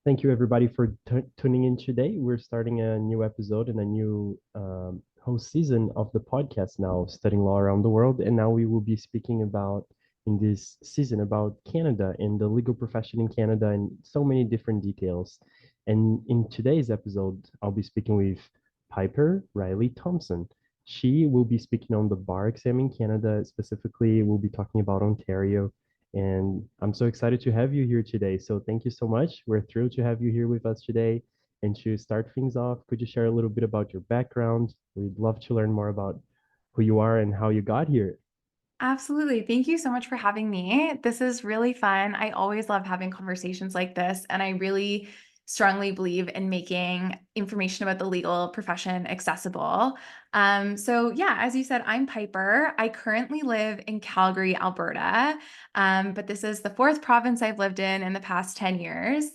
Thank you, everybody, for tuning in today. We're starting a new episode and a new whole season of the podcast now, studying law around the world. And now we will be speaking about, in this season, about Canada and the legal profession in Canada and so many different details. And in today's episode, I'll be speaking with Piper Riley Thompson. She will be speaking on the bar exam in Canada. Specifically, we'll be talking about Ontario, and I'm so excited to have you here today. So thank you so much. We're thrilled to have you here with us today. And to start things off, could you share a little bit about your background? We'd love to learn more about who you are and how you got here. Absolutely. Thank you so much for having me. This is really fun. I always love having conversations like this, and I really strongly believe in making information about the legal profession accessible. So, as you said, I'm Piper. I currently live in Calgary, Alberta, but this is the fourth province I've lived in the past 10 years.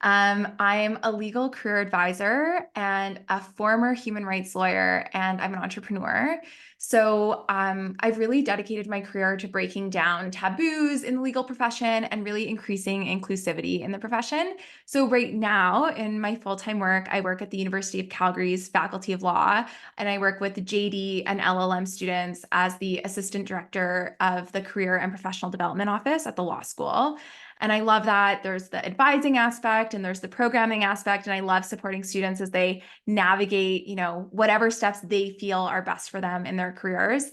I'm a legal career advisor and a former human rights lawyer, and I'm an entrepreneur. So I've really dedicated my career to breaking down taboos in the legal profession and really increasing inclusivity in the profession. So right now, in my full-time work, I work at the University of Calgary's Faculty of Law, and I work with JD and LLM students as the Assistant Director of the Career and Professional Development Office at the law school. And I love that there's the advising aspect and there's the programming aspect, and I love supporting students as they navigate, whatever steps they feel are best for them in their careers.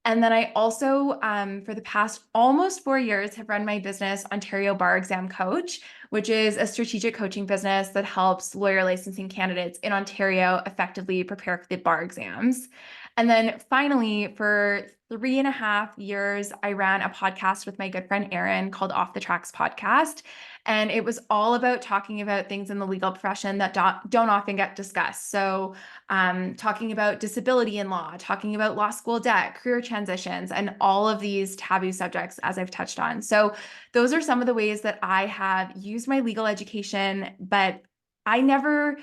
And then I also, for the past almost 4 years, have run my business, Ontario Bar Exam Coach, which is a strategic coaching business that helps lawyer licensing candidates in Ontario effectively prepare for the bar exams. And then finally, for 3.5 years, I ran a podcast with my good friend Erin called Off the Tracks Podcast. And it was all about talking about things in the legal profession that don't often get discussed. So, talking about disability in law, talking about law school debt, career transitions, and all of these taboo subjects, as I've touched on. So, those are some of the ways that I have used my legal education, but I never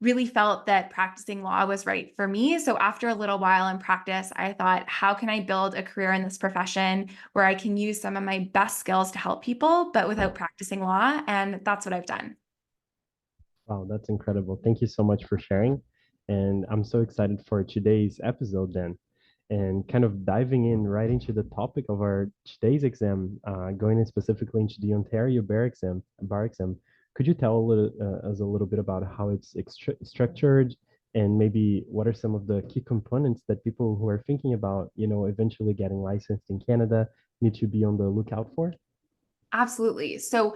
really felt that practicing law was right for me. So after a little while in practice, I thought, how can I build a career in this profession where I can use some of my best skills to help people, but without practicing law? And that's what I've done. Wow, that's incredible. Thank you so much for sharing. And I'm so excited for today's episode then. And kind of diving in right into the topic of our today's exam, going in specifically into the Ontario bar exam. Could you tell us a little bit about how it's structured, and maybe what are some of the key components that people who are thinking about, eventually getting licensed in Canada need to be on the lookout for? Absolutely. So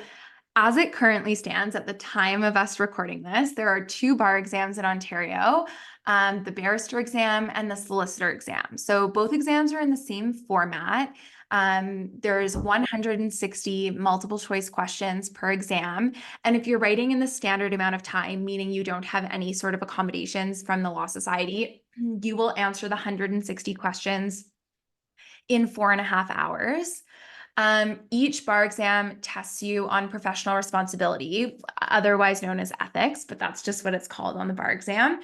as it currently stands at the time of us recording this, there are two bar exams in Ontario, the barrister exam and the solicitor exam. So both exams are in the same format. There's 160 multiple choice questions per exam. And if you're writing in the standard amount of time, meaning you don't have any sort of accommodations from the Law Society, you will answer the 160 questions in 4.5 hours. Each bar exam tests you on professional responsibility, otherwise known as ethics, but that's just what it's called on the bar exam.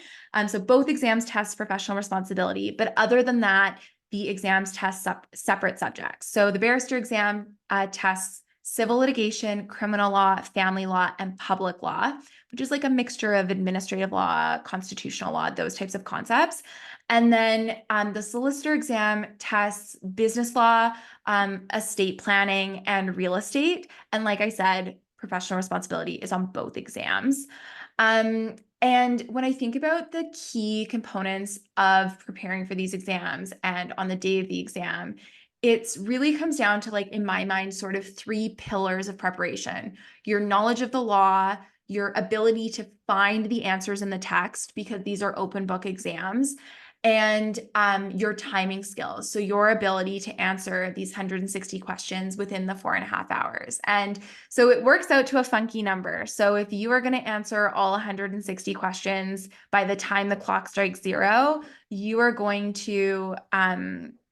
So both exams test professional responsibility, but other than that, the exams test separate subjects. So the barrister exam tests civil litigation, criminal law, family law, and public law, which is like a mixture of administrative law, constitutional law, those types of concepts. And then the solicitor exam tests business law, estate planning, and real estate. And like I said, professional responsibility is on both exams. And when I think about the key components of preparing for these exams and on the day of the exam, it really comes down to, like, in my mind, sort of three pillars of preparation: your knowledge of the law, your ability to find the answers in the text, because these are open book exams, and your timing skills. So your ability to answer these 160 questions within the 4.5 hours. And so it works out to a funky number. So if you are going to answer all 160 questions by the time the clock strikes zero, you are going to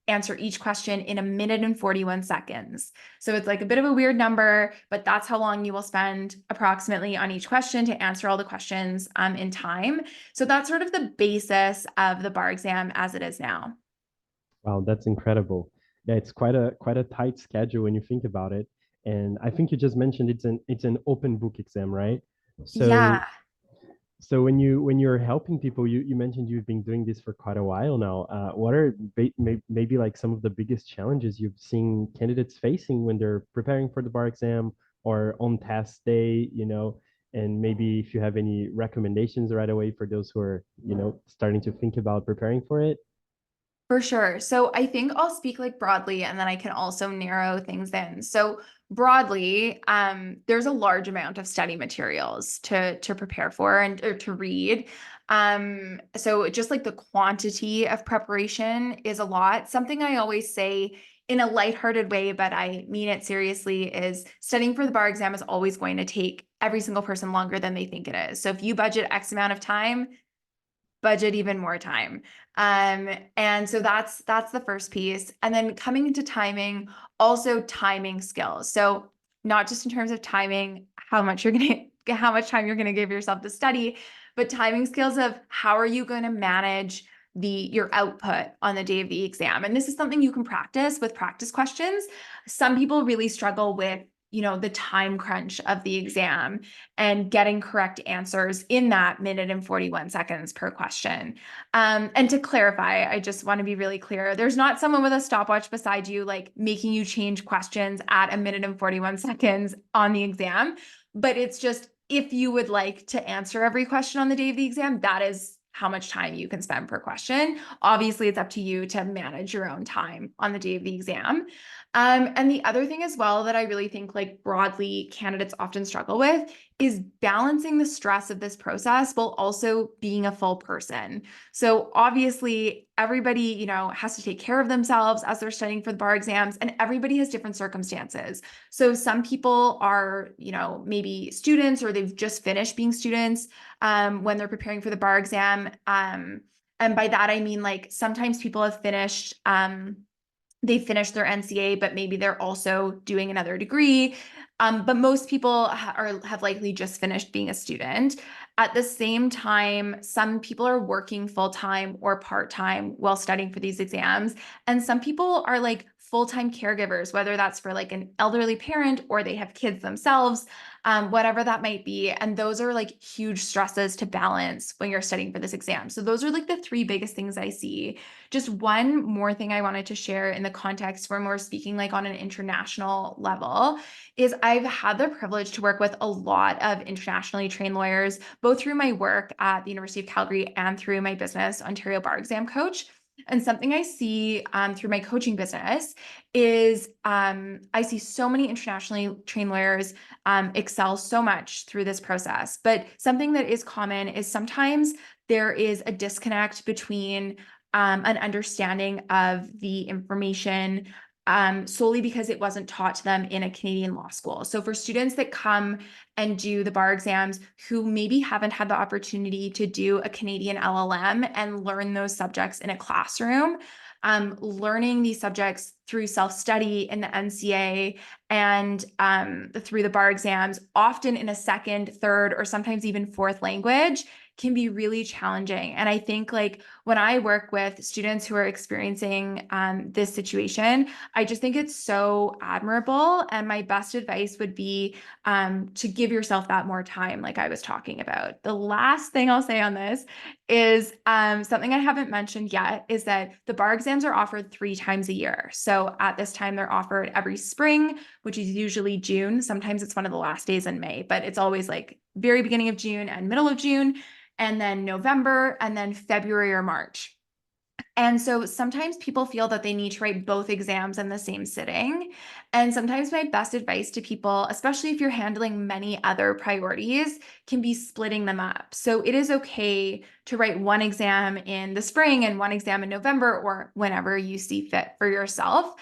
answer each question in 1 minute and 41 seconds. So it's like a bit of a weird number, but that's how long you will spend approximately on each question to answer all the questions in time. So that's sort of the basis of the bar exam as it is now. Wow, that's incredible. Yeah, it's quite a tight schedule when you think about it. And I think you just mentioned it's an open book exam, right? Yeah. So so when you're helping people, you mentioned you've been doing this for quite a while now. What are maybe like some of the biggest challenges you've seen candidates facing when they're preparing for the bar exam or on test day, you know? And maybe if you have any recommendations right away for those who are, you know, starting to think about preparing for it. For sure. So I think I'll speak like broadly and then I can also narrow things in. So broadly, there's a large amount of study materials to prepare for and or to read. So just like the quantity of preparation is a lot. Something I always say in a lighthearted way, but I mean it seriously, is studying for the bar exam is always going to take every single person longer than they think it is. So if you budget X amount of time, budget even more time. And so that's the first piece. And then coming into timing, also timing skills. So not just in terms of timing, how much time you're gonna give yourself to study, but timing skills of how are you going to manage your output on the day of the exam. And this is something you can practice with practice questions. Some people really struggle with the time crunch of the exam and getting correct answers in that minute and 41 seconds per question. And to clarify, I just want to be really clear. There's not someone with a stopwatch beside you, like making you change questions at a minute and 41 seconds on the exam. But it's just if you would like to answer every question on the day of the exam, that is how much time you can spend per question. Obviously, it's up to you to manage your own time on the day of the exam. And the other thing as well that I really think like broadly candidates often struggle with is balancing the stress of this process while also being a full person. So obviously everybody, has to take care of themselves as they're studying for the bar exams, and everybody has different circumstances. So some people are, maybe students or they've just finished being students when they're preparing for the bar exam. And by that, I mean like sometimes people have finished they finished their NCA, but maybe they're also doing another degree. But most people have likely just finished being a student. At the same time, some people are working full time or part time while studying for these exams. And some people are like full time caregivers, whether that's for like an elderly parent or they have kids themselves, whatever that might be. And those are like huge stresses to balance when you're studying for this exam. So those are like the three biggest things I see. Just one more thing I wanted to share in the context when we're speaking like on an international level is I've had the privilege to work with a lot of internationally trained lawyers, both through my work at the University of Calgary and through my business, Ontario Bar Exam Coach. And something I see through my coaching business is I see so many internationally trained lawyers excel so much through this process. But something that is common is sometimes there is a disconnect between an understanding of the information solely because it wasn't taught to them in a Canadian law school. So for students that come and do the bar exams who maybe haven't had the opportunity to do a Canadian LLM and learn those subjects in a classroom, learning these subjects through self-study in the NCA and through the bar exams, often in a second, third, or sometimes even fourth language, can be really challenging. And I think like when I work with students who are experiencing this situation, I just think it's so admirable. And my best advice would be to give yourself that more time, like I was talking about. The last thing I'll say on this is something I haven't mentioned yet is that the bar exams are offered 3 times a year. So at this time, they're offered every spring, which is usually June. Sometimes it's one of the last days in May, but it's always like very beginning of June and middle of June, and then November, and then February or March. And so sometimes people feel that they need to write both exams in the same sitting. And sometimes my best advice to people, especially if you're handling many other priorities, can be splitting them up. So it is okay to write one exam in the spring and one exam in November or whenever you see fit for yourself.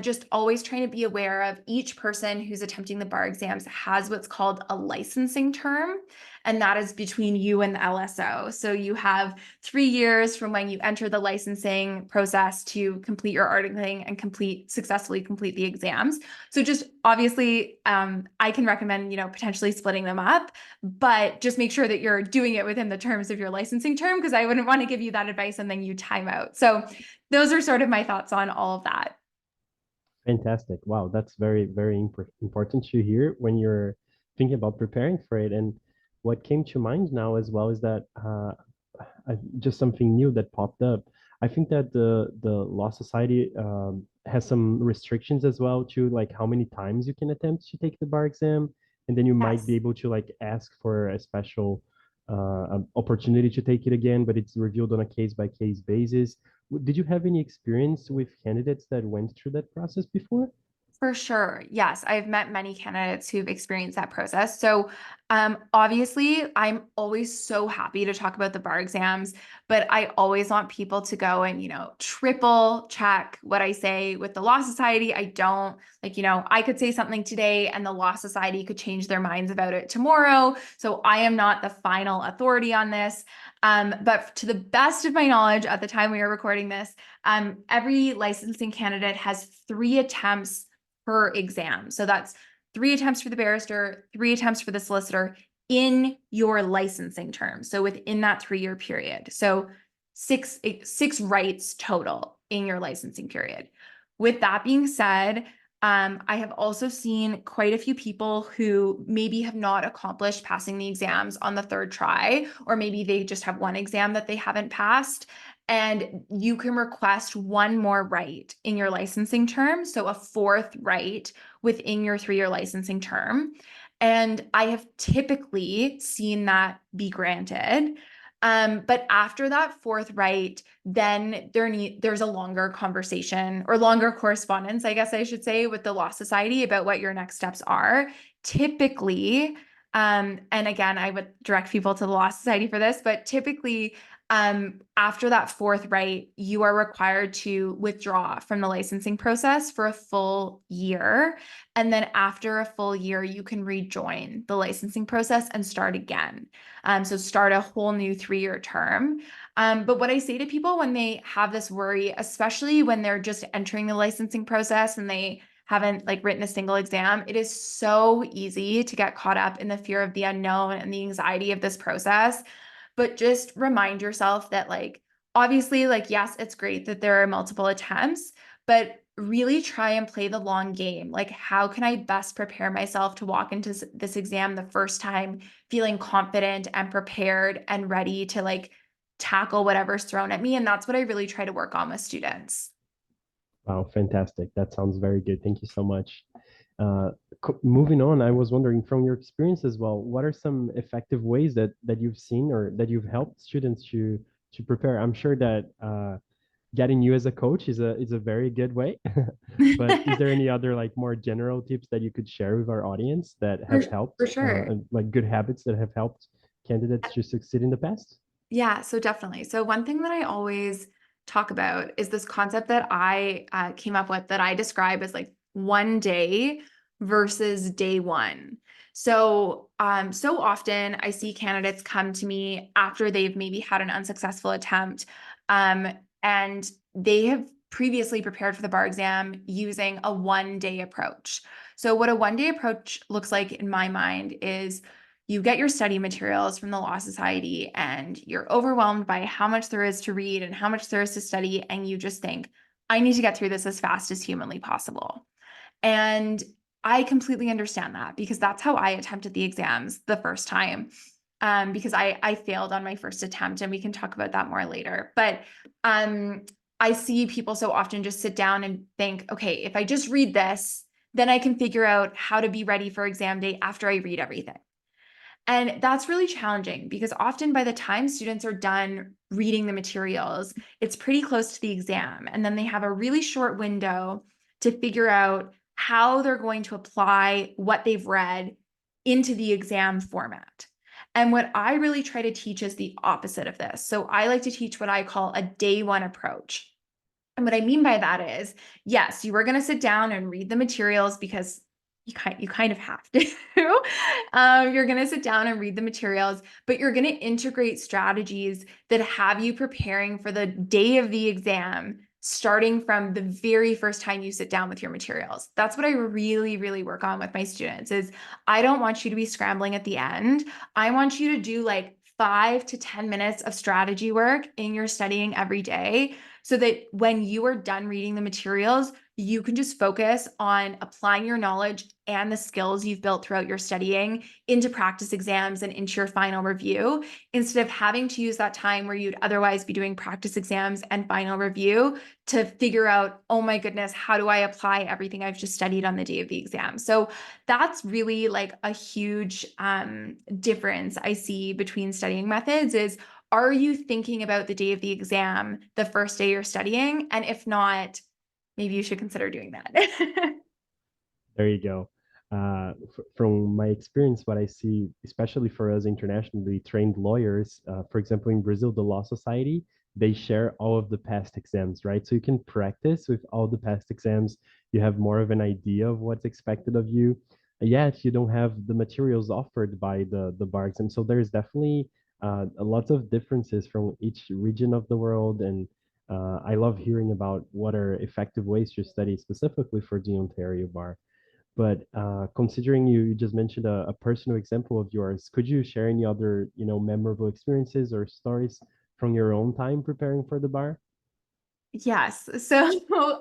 Just always trying to be aware of each person who's attempting the bar exams has what's called a licensing term. And that is between you and the LSO. So you have 3 years from when you enter the licensing process to complete your articling and successfully complete the exams. So just obviously, I can recommend, potentially splitting them up, but just make sure that you're doing it within the terms of your licensing term, because I wouldn't want to give you that advice and then you time out. So those are sort of my thoughts on all of that. Fantastic. Wow, that's very, very important to hear when you're thinking about preparing for it. And what came to mind now as well is that just something new that popped up. I think that the Law Society has some restrictions as well to like how many times you can attempt to take the bar exam, and then you might be Yes. able to like ask for a special opportunity to take it again, but it's reviewed on a case by case basis. Did you have any experience with candidates that went through that process before? For sure. Yes, I've met many candidates who've experienced that process. So, obviously, I'm always so happy to talk about the bar exams, but I always want people to go and, triple check what I say with the Law Society. I don't like, I could say something today and the Law Society could change their minds about it tomorrow. So, I am not the final authority on this. But to the best of my knowledge, at the time we are recording this, every licensing candidate has 3 attempts per exam. So that's 3 attempts for the barrister, 3 attempts for the solicitor in your licensing term. So within that 3-year period. So six rights total in your licensing period. With that being said, I have also seen quite a few people who maybe have not accomplished passing the exams on the third try, or maybe they just have one exam that they haven't passed. And you can request one more right in your licensing term. So a fourth right within your 3-year licensing term. And I have typically seen that be granted. But after that fourth right, then there's a longer conversation or longer correspondence, I guess I should say, with the Law Society about what your next steps are. Typically, and again, I would direct people to the Law Society for this, but typically, after that fourth right, you are required to withdraw from the licensing process for a full year. And then after a full year, you can rejoin the licensing process and start again. So start a whole new 3-year term. But what I say to people when they have this worry, especially when they're just entering the licensing process and they haven't like written a single exam, it is so easy to get caught up in the fear of the unknown and the anxiety of this process. But just remind yourself that like, obviously, like, yes, it's great that there are multiple attempts, but really try and play the long game. Like, how can I best prepare myself to walk into this exam the first time feeling confident and prepared and ready to like tackle whatever's thrown at me? And that's what I really try to work on with students. Wow, fantastic. That sounds very good. Thank you so much. Uh, Moving on, I was wondering from your experience as well, what are some effective ways that you've seen or that you've helped students to prepare? I'm sure that getting you as a coach is a very good way. But is there any other like more general tips that you could share with our audience that For, have helped, for sure. and, like good habits that have helped candidates to succeed in the past? Yeah, so definitely. So one thing that I always talk about is this concept that I came up with that I describe as like one day versus day one. So, so often I see candidates come to me after they've maybe had an unsuccessful attempt, um, and they have previously prepared for the bar exam using a one-day approach. So, what a one-day approach looks like in my mind is you get your study materials from the Law Society and you're overwhelmed by how much there is to read and how much there is to study. And you just think, I need to get through this as fast as humanly possible. And I completely understand that because that's how I attempted the exams the first time. Because I failed on my first attempt, and we can talk about that more later. But I see people so often just sit down and think, okay, if I just read this, then I can figure out how to be ready for exam day after I read everything. And that's really challenging because often by the time students are done reading the materials, it's pretty close to the exam. And then they have a really short window to figure out how they're going to apply what they've read into the exam format. And what I really try to teach is the opposite of this. So I like to teach what I call a day one approach. And what I mean by that is, yes, you are going to sit down and read the materials because you kind of have to. You're going to sit down and read the materials, but you're going to integrate strategies that have you preparing for the day of the exam, starting from the very first time you sit down with your materials. That's what I really, really work on with my students is I don't want you to be scrambling at the end. I want you to do like 5 to 10 minutes of strategy work in your studying every day so that when you are done reading the materials, you can just focus on applying your knowledge and the skills you've built throughout your studying into practice exams and into your final review, instead of having to use that time where you'd otherwise be doing practice exams and final review to figure out, oh my goodness, how do I apply everything I've just studied on the day of the exam? So that's really like a huge difference I see between studying methods is, are you thinking about the day of the exam the first day you're studying? And if not, maybe you should consider doing that. There you go. From my experience, what I see, especially for us internationally trained lawyers, for example, in Brazil, the Law Society, they share all of the past exams, right? So you can practice with all the past exams. You have more of an idea of what's expected of you. Yet you don't have the materials offered by the bar exam. So there's definitely a lot of differences from each region of the world. And I love hearing about what are effective ways to study specifically for the Ontario bar. But considering you just mentioned a personal example of yours, could you share any other, memorable experiences or stories from your own time preparing for the bar? Yes. So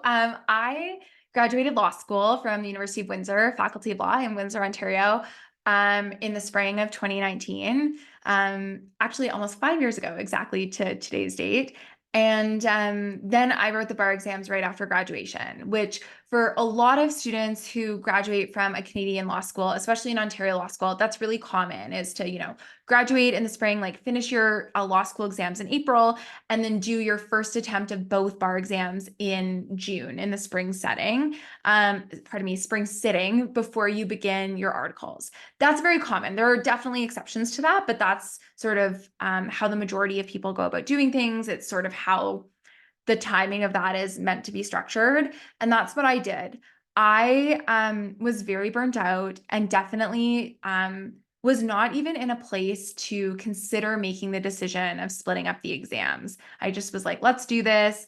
I graduated law school from the University of Windsor, Faculty of Law in Windsor, Ontario, in the spring of 2019. Actually, almost 5 years ago, exactly to today's date. And then I wrote the bar exams right after graduation, which for a lot of students who graduate from a Canadian law school, especially in Ontario law school, that's really common is to, graduate in the spring, like finish your law school exams in April, and then do your first attempt of both bar exams in June in the spring setting, spring sitting before you begin your articles. That's very common. There are definitely exceptions to that, but that's sort of how the majority of people go about doing things. It's sort of how the timing of that is meant to be structured. And that's what I did. I was very burnt out and definitely was not even in a place to consider making the decision of splitting up the exams. I just was like, let's do this.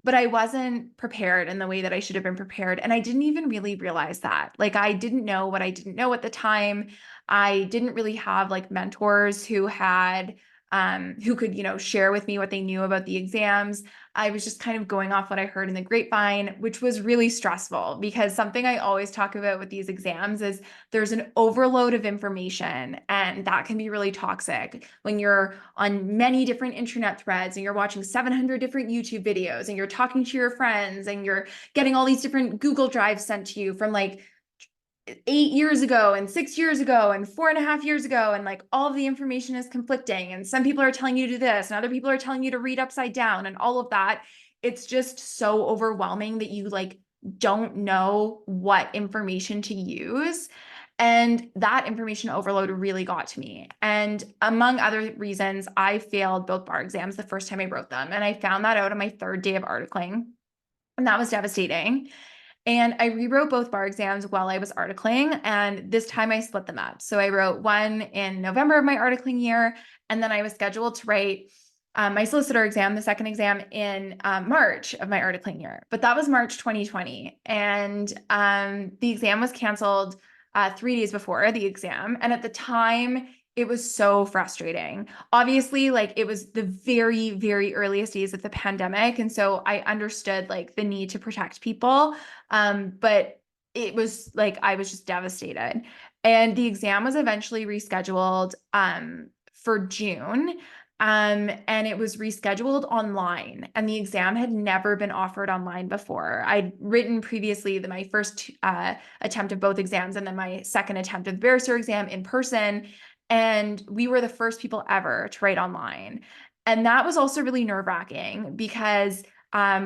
But I wasn't prepared in the way that I should have been prepared. And I didn't even really realize that. Like, I didn't know what I didn't know at the time. I didn't really have like mentors who had who could, share with me what they knew about the exams. I was just kind of going off what I heard in the grapevine, which was really stressful because something I always talk about with these exams is there's an overload of information, and that can be really toxic when you're on many different internet threads and you're watching 700 different YouTube videos and you're talking to your friends and you're getting all these different Google Drives sent to you from like 8 years ago and 6 years ago and 4.5 years ago, and like all of the information is conflicting, and some people are telling you to do this and other people are telling you to read upside down and all of that. It's just so overwhelming that you like don't know what information to use. And that information overload really got to me. And among other reasons, I failed both bar exams the first time I wrote them. And I found that out on my third day of articling. And that was devastating. And I rewrote both bar exams while I was articling, and this time I split them up. So I wrote one in November of my articling year, and then I was scheduled to write my solicitor exam, the second exam, in March of my articling year. But that was March 2020, and the exam was canceled 3 days before the exam. And at the time, it was so frustrating. Obviously, like it was the very, very earliest days of the pandemic. And so I understood like the need to protect people. But it was like I was just devastated. And the exam was eventually rescheduled for June. And it was rescheduled online, and the exam had never been offered online before. I'd written previously my first attempt of both exams and then my second attempt of the barrister exam in person. And we were the first people ever to write online. And that was also really nerve-wracking because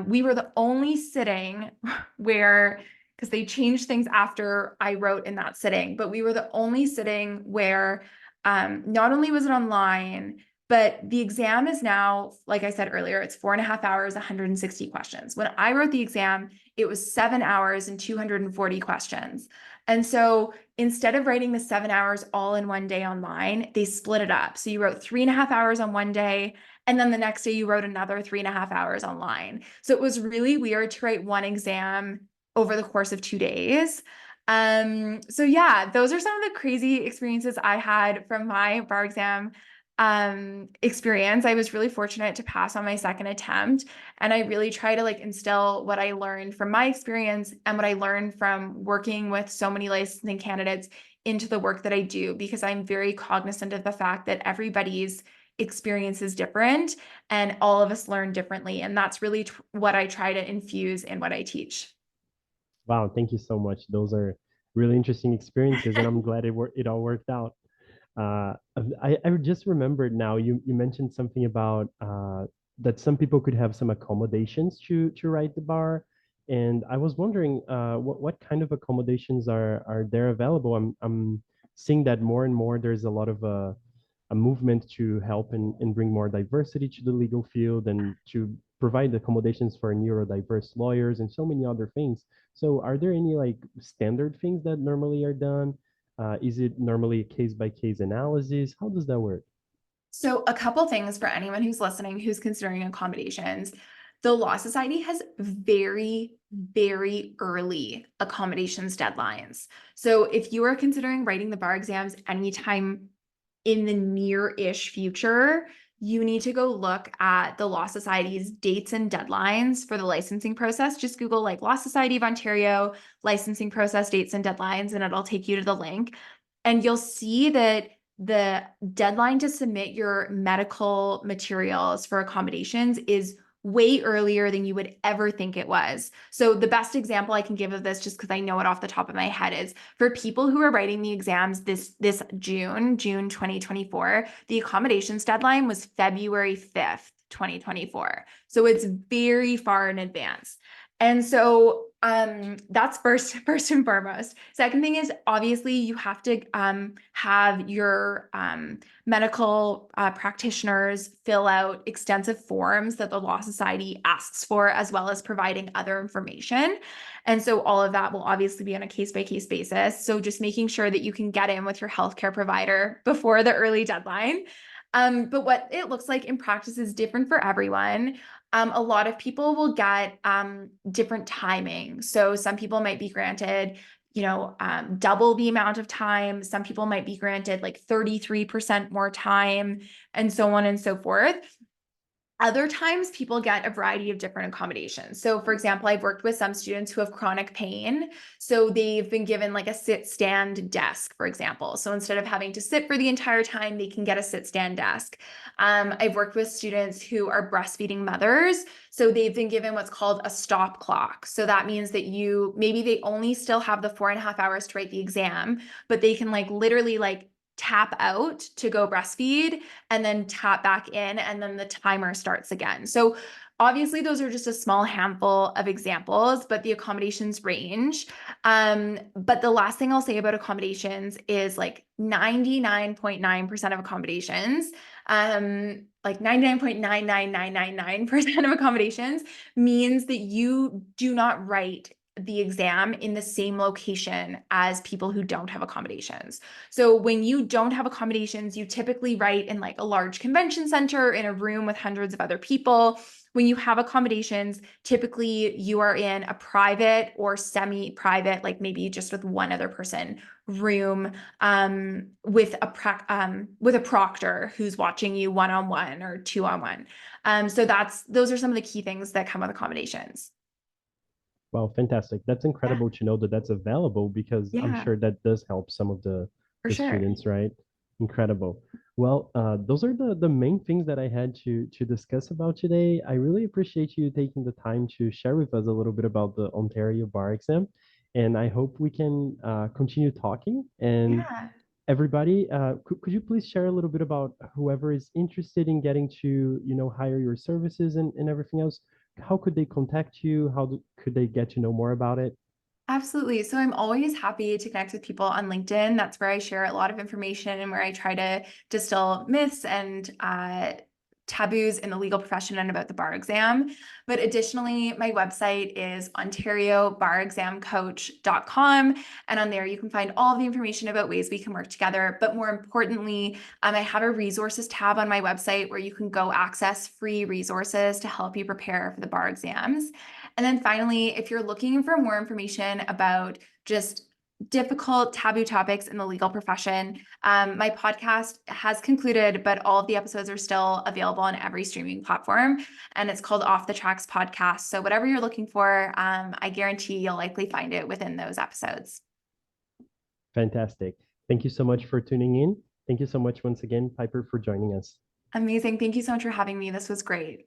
we were the only sitting where, because they changed things after I wrote in that sitting, but we were the only sitting where not only was it online, but the exam is now, like I said earlier, it's 4.5 hours, 160 questions. When I wrote the exam, it was 7 hours and 240 questions. And so instead of writing the 7 hours all in one day online, they split it up. So you wrote 3.5 hours on one day, and then the next day you wrote another 3.5 hours online. So it was really weird to write one exam over the course of 2 days. So yeah, those are some of the crazy experiences I had from my bar exam. experience. I was really fortunate to pass on my second attempt. And I really try to like instill what I learned from my experience and what I learned from working with so many licensing candidates into the work that I do, because I'm very cognizant of the fact that everybody's experience is different and all of us learn differently. And that's really what I try to infuse in what I teach. Wow, thank you so much. Those are really interesting experiences, and I'm glad it all worked out. Uh, I just remembered now. You mentioned something about that some people could have some accommodations to ride the bar, and I was wondering what kind of accommodations are there available. I'm seeing that more and more. There's a lot of a movement to help and bring more diversity to the legal field and to provide accommodations for neurodiverse lawyers and so many other things. So are there any like standard things that normally are done? Is it normally a case by case analysis? How does that work? So, a couple things for anyone who's listening who's considering accommodations. The Law Society has very, very early accommodations deadlines. So, if you are considering writing the bar exams anytime in the near-ish future, you need to go look at the Law Society's dates and deadlines for the licensing process. Just Google like Law Society of Ontario licensing process dates and deadlines, and it'll take you to the link. And you'll see that the deadline to submit your medical materials for accommodations is way earlier than you would ever think it was. So the best example I can give of this, just because I know it off the top of my head, is for people who are writing the exams this June 2024, the accommodations deadline was February 5th, 2024. So it's very far in advance. And so that's first and foremost. Second thing is obviously you have to have your medical practitioners fill out extensive forms that the Law Society asks for, as well as providing other information. And so all of that will obviously be on a case-by-case basis. So just making sure that you can get in with your healthcare provider before the early deadline. But what it looks like in practice is different for everyone. A lot of people will get different timing. So some people might be granted, double the amount of time. Some people might be granted like 33% more time, and so on and so forth. Other times, people get a variety of different accommodations. So, for example, I've worked with some students who have chronic pain. So, they've been given like a sit stand desk, for example. So, instead of having to sit for the entire time, they can get a sit stand desk. I've worked with students who are breastfeeding mothers. So, they've been given what's called a stop clock. So, that means that maybe they only still have the 4.5 hours to write the exam, but they can like literally like tap out to go breastfeed and then tap back in, and then the timer starts again. So obviously those are just a small handful of examples, but the accommodations range. But the last thing I'll say about accommodations is like 99.9% of accommodations, like 99.99999% of accommodations means that you do not write the exam in the same location as people who don't have accommodations. So when you don't have accommodations, you typically write in like a large convention center in a room with hundreds of other people. When you have accommodations, typically you are in a private or semi-private, like maybe just with one other person room, with a proctor who's watching you one-on-one or two-on-one. So those are some of the key things that come with accommodations. Wow, fantastic. That's Yeah, incredible to know that that's available because I'm yeah, sure that does help some of for the sure. students, right? Incredible. Well, those are the main things that I had to discuss about today. I really appreciate you taking the time to share with us a little bit about the Ontario bar exam, and I hope we can continue talking. And Yeah. everybody, could you please share a little bit about whoever is interested in getting to, hire your services and everything else? How could they contact you? Could they get to know more about it? Absolutely. So I'm always happy to connect with people on LinkedIn. That's where I share a lot of information and where I try to distill myths and taboos in the legal profession and about the bar exam. But additionally, my website is ontariobarexamcoach.com. And on there, you can find all of the information about ways we can work together. But more importantly, I have a resources tab on my website where you can go access free resources to help you prepare for the bar exams. And then finally, if you're looking for more information about just difficult taboo topics in the legal profession. My podcast has concluded, but all of the episodes are still available on every streaming platform, and it's called Off the Tracks Podcast. So whatever you're looking for, I guarantee you'll likely find it within those episodes. Fantastic. Thank you so much for tuning in. Thank you so much once again, Piper, for joining us. Amazing. Thank you so much for having me. This was great.